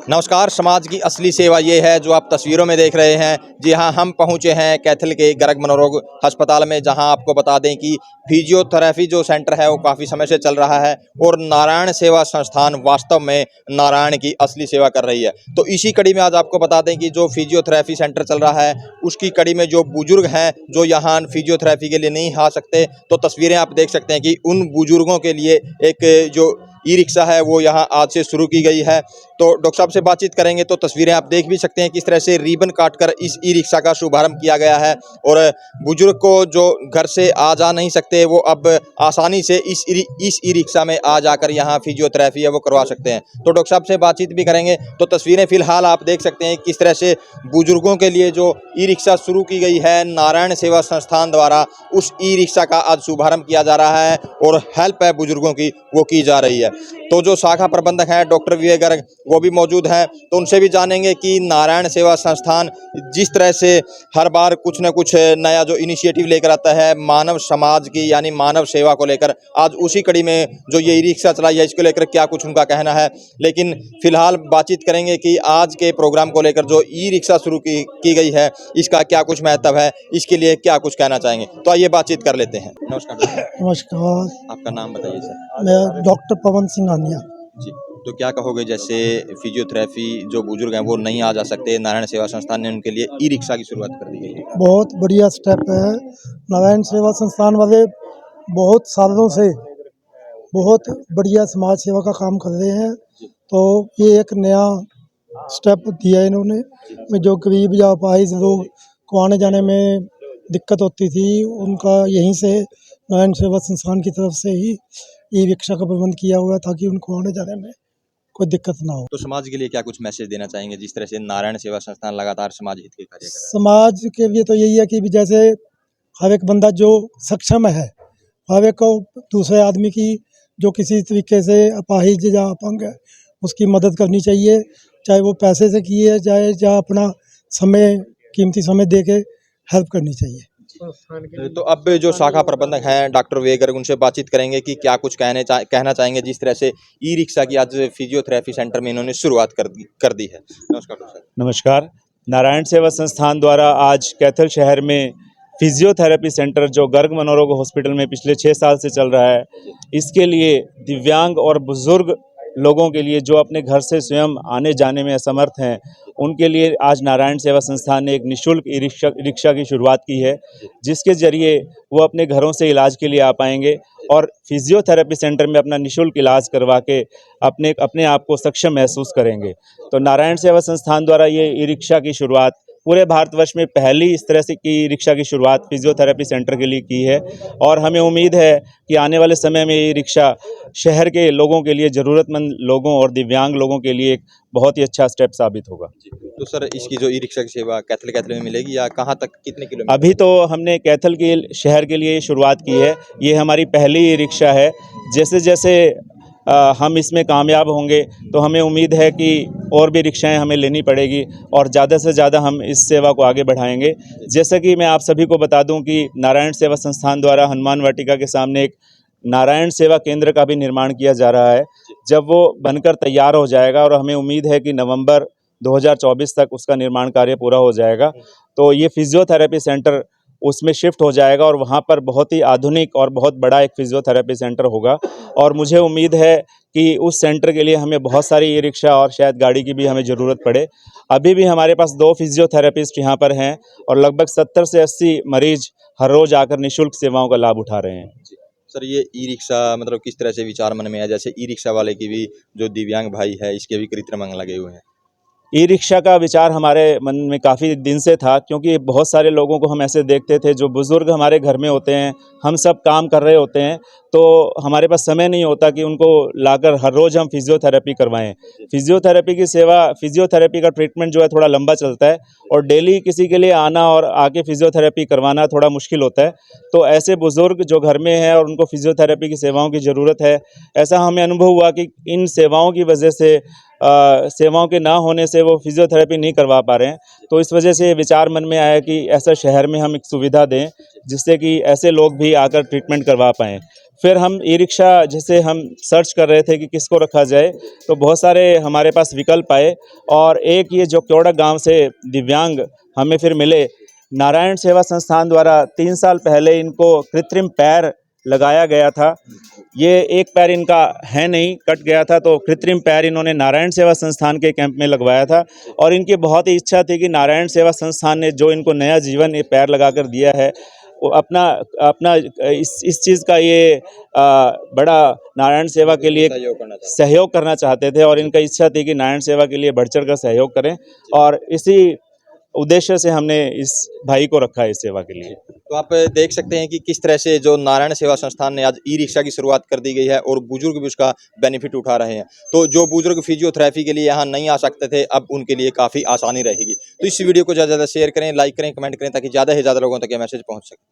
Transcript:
नमस्कार। समाज की असली सेवा ये है जो आप तस्वीरों में देख रहे हैं। जी हाँ, हम पहुँचे हैं कैथल के गर्ग मनोरोग अस्पताल में, जहां आपको बता दें कि फिजियोथेरेपी जो सेंटर है वो काफ़ी समय से चल रहा है और नारायण सेवा संस्थान वास्तव में नारायण की असली सेवा कर रही है। तो इसी कड़ी में आज आपको बता दें कि जो फिजियोथेरेपी सेंटर चल रहा है उसकी कड़ी में जो बुजुर्ग हैं जो यहाँ फिजियोथेरेपी के लिए नहीं आ सकते, तो तस्वीरें आप देख सकते हैं कि उन बुजुर्गों के लिए एक जो ई रिक्शा है वो यहाँ आज से शुरू की गई है। तो डॉक्टर साहब से बातचीत करेंगे। तो तस्वीरें आप देख भी सकते हैं किस तरह से रिबन काटकर इस ई रिक्शा का शुभारंभ किया गया है और बुजुर्ग को जो घर से आ जा नहीं सकते वो अब आसानी से इस ई रिक्शा में आ जाकर यहाँ फिजियोथेरेपी है वो करवा सकते हैं। तो डॉक्टर साहब से बातचीत भी करेंगे। तो तस्वीरें फिलहाल आप देख सकते हैं किस तरह से बुजुर्गों के लिए जो ई रिक्शा शुरू की गई है नारायण सेवा संस्थान द्वारा, उस ई रिक्शा का आज शुभारंभ किया जा रहा है और हेल्प है बुजुर्गों की वो की जा रही है। तो जो शाखा प्रबंधक हैं डॉक्टर विवेक गर्ग वो भी मौजूद हैं, तो उनसे भी जानेंगे कि नारायण सेवा संस्थान जिस तरह से हर बार कुछ न कुछ नया जो इनिशिएटिव लेकर आता है मानव समाज की यानी मानव सेवा को लेकर, आज उसी कड़ी में जो ये ई रिक्शा चलाई है इसको लेकर क्या कुछ उनका कहना है। लेकिन फिलहाल बातचीत करेंगे कि आज के प्रोग्राम को लेकर जो ई रिक्शा शुरू की गई है इसका क्या कुछ महत्व है, इसके लिए क्या कुछ कहना चाहेंगे। तो आइए बातचीत कर लेते हैं। नमस्कार। नमस्कार, आपका नाम बताइए सर। मैं डॉक्टर पवन सिंह आनिया। जी, तो क्या कहोगे जैसे फिजियोथेरेपी जो बुजुर्ग हैं वो नहीं आ जा सकते, नारायण सेवा संस्थान ने उनके लिए ई रिक्शा की शुरुआत कर दी गई है। बहुत बढ़िया स्टेप है। नारायण सेवा संस्थान वाले बहुत सालों से बहुत बढ़िया समाज सेवा का काम कर रहे हैं, तो ये एक नया स्टेप दिया है इन्होंने। में जो गरीब या अपाहिज लोग को आने जाने में दिक्कत होती थी उनका यहीं से नारायण सेवा संस्थान की तरफ से ही ई रिक्शा का प्रबंध किया हुआ है ताकि उनको आने जाने में कोई दिक्कत ना हो। तो समाज के लिए क्या कुछ मैसेज देना चाहेंगे जिस तरह से नारायण सेवा संस्थान लगातार समाज हित के कार्य कर रहा समाज के लिए तो यही है कि जैसे हर एक बंदा जो सक्षम है, हर एक को दूसरे आदमी की जो किसी तरीके से अपाहिज या अपंग है उसकी मदद करनी चाहिए, चाहे वो पैसे से किए जाए या अपना समय कीमती समय दे के हेल्प करनी चाहिए। है। तो अब जो शाखा प्रबंधक हैं डॉक्टर विवेक गर्ग उनसे बातचीत करेंगे कि क्या कुछ कहना चाहेंगे जिस तरह से ई रिक्शा की आज फिजियोथेरेपी सेंटर में इन्होंने शुरुआत कर दी है। नमस्कार डॉक्टर साहब। नमस्कार। नारायण सेवा संस्थान द्वारा आज कैथल शहर में फिजियोथेरेपी सेंटर जो गर्ग मनोरोग हॉस्पिटल में पिछले 6 साल से चल रहा है, इसके लिए दिव्यांग और बुजुर्ग लोगों के लिए जो अपने घर से स्वयं आने जाने में असमर्थ हैं उनके लिए आज नारायण सेवा संस्थान ने एक निःशुल्क ई रिक्शा की शुरुआत की है, जिसके ज़रिए वो अपने घरों से इलाज के लिए आ पाएंगे और फिजियोथेरेपी सेंटर में अपना निःशुल्क इलाज करवा के अपने आप को सक्षम महसूस करेंगे। तो नारायण सेवा संस्थान द्वारा ये ई रिक्शा की शुरुआत पूरे भारतवर्ष में पहली इस तरह से की रिक्शा की शुरुआत फिजियोथेरेपी सेंटर के लिए की है और हमें उम्मीद है कि आने वाले समय में ये रिक्शा शहर के लोगों के लिए, ज़रूरतमंद लोगों और दिव्यांग लोगों के लिए एक बहुत ही अच्छा स्टेप साबित होगा। तो सर इसकी जो ई रिक्शा की सेवा कैथल में मिलेगी या कहाँ तक, कितने किलोमीटर? अभी तो हमने कैथल के शहर के लिए शुरुआत की है, ये हमारी पहली ई रिक्शा है। जैसे जैसे हम इसमें कामयाब होंगे तो हमें उम्मीद है कि और भी रिक्शाएं हमें लेनी पड़ेगी और ज़्यादा से ज़्यादा हम इस सेवा को आगे बढ़ाएंगे। जैसा कि मैं आप सभी को बता दूं कि नारायण सेवा संस्थान द्वारा हनुमान वाटिका के सामने एक नारायण सेवा केंद्र का भी निर्माण किया जा रहा है। जब वो बनकर तैयार हो जाएगा और हमें उम्मीद है कि नवंबर 2024 तक उसका निर्माण कार्य पूरा हो जाएगा, तो ये फिजियोथेरेपी सेंटर उसमें शिफ्ट हो जाएगा और वहाँ पर बहुत ही आधुनिक और बहुत बड़ा एक फिजियोथेरेपी सेंटर होगा। और मुझे उम्मीद है कि उस सेंटर के लिए हमें बहुत सारी ई रिक्शा और शायद गाड़ी की भी हमें ज़रूरत पड़े। अभी भी हमारे पास 2 फिजियोथेरेपिस्ट यहाँ पर हैं और लगभग 70 से 80 मरीज हर रोज़ आकर निःशुल्क सेवाओं का लाभ उठा रहे हैं। सर ये ई रिक्शा मतलब किस तरह से विचार मन में आया, जैसे ई रिक्शा वाले की भी जो दिव्यांग भाई है इसके भी कृत्रिम लगे हुए हैं? ई रिक्शा का विचार हमारे मन में काफ़ी दिन से था, क्योंकि बहुत सारे लोगों को हम ऐसे देखते थे जो बुज़ुर्ग हमारे घर में होते हैं, हम सब काम कर रहे होते हैं तो हमारे पास समय नहीं होता कि उनको लाकर हर रोज़ हम फिजियोथेरेपी करवाएं। फिजियोथेरेपी का ट्रीटमेंट जो है थोड़ा लंबा चलता है और डेली किसी के लिए आना और आके फिजियोथेरेपी करवाना थोड़ा मुश्किल होता है। तो ऐसे बुज़ुर्ग जो घर में हैं और उनको फिजियोथेरेपी की सेवाओं की ज़रूरत है, ऐसा हमें अनुभव हुआ कि इन सेवाओं की वजह से सेवाओं के ना होने से वो फिजियोथेरेपी नहीं करवा पा रहे हैं। तो इस वजह से विचार मन में आया कि ऐसा शहर में हम एक सुविधा दें जिससे कि ऐसे लोग भी आकर ट्रीटमेंट करवा पाएँ। फिर हम ई रिक्शा जैसे हम सर्च कर रहे थे कि किसको रखा जाए, तो बहुत सारे हमारे पास विकल्प आए और एक ये जो क्योड़क गांव से दिव्यांग हमें फिर मिले। नारायण सेवा संस्थान द्वारा 3 साल पहले इनको कृत्रिम पैर लगाया गया था। ये एक पैर इनका है नहीं, कट गया था, तो कृत्रिम पैर इन्होंने नारायण सेवा संस्थान के कैंप में लगवाया था और इनकी बहुत ही इच्छा थी कि नारायण सेवा संस्थान ने जो इनको नया जीवन ये पैर लगाकर दिया है, वो अपना अपना इस चीज़ का ये बड़ा नारायण सेवा के लिए सहयोग करना चाहते थे और इनका इच्छा थी कि नारायण सेवा के लिए बढ़ चढ़ कर सहयोग करें और इसी उद्देश्य से हमने इस भाई को रखा है इस सेवा के लिए। तो आप देख सकते हैं कि किस तरह से जो नारायण सेवा संस्थान ने आज ई रिक्शा की शुरुआत कर दी गई है और बुजुर्ग भी उसका बेनिफिट उठा रहे हैं। तो जो बुजुर्ग फिजियोथेरेपी के लिए यहाँ नहीं आ सकते थे, अब उनके लिए काफ़ी आसानी रहेगी। तो इस वीडियो को ज़्यादा से ज़्यादा शेयर करें, लाइक करें, कमेंट करें ताकि ज़्यादा से ज़्यादा लोगों तक ये मैसेज पहुँच सके।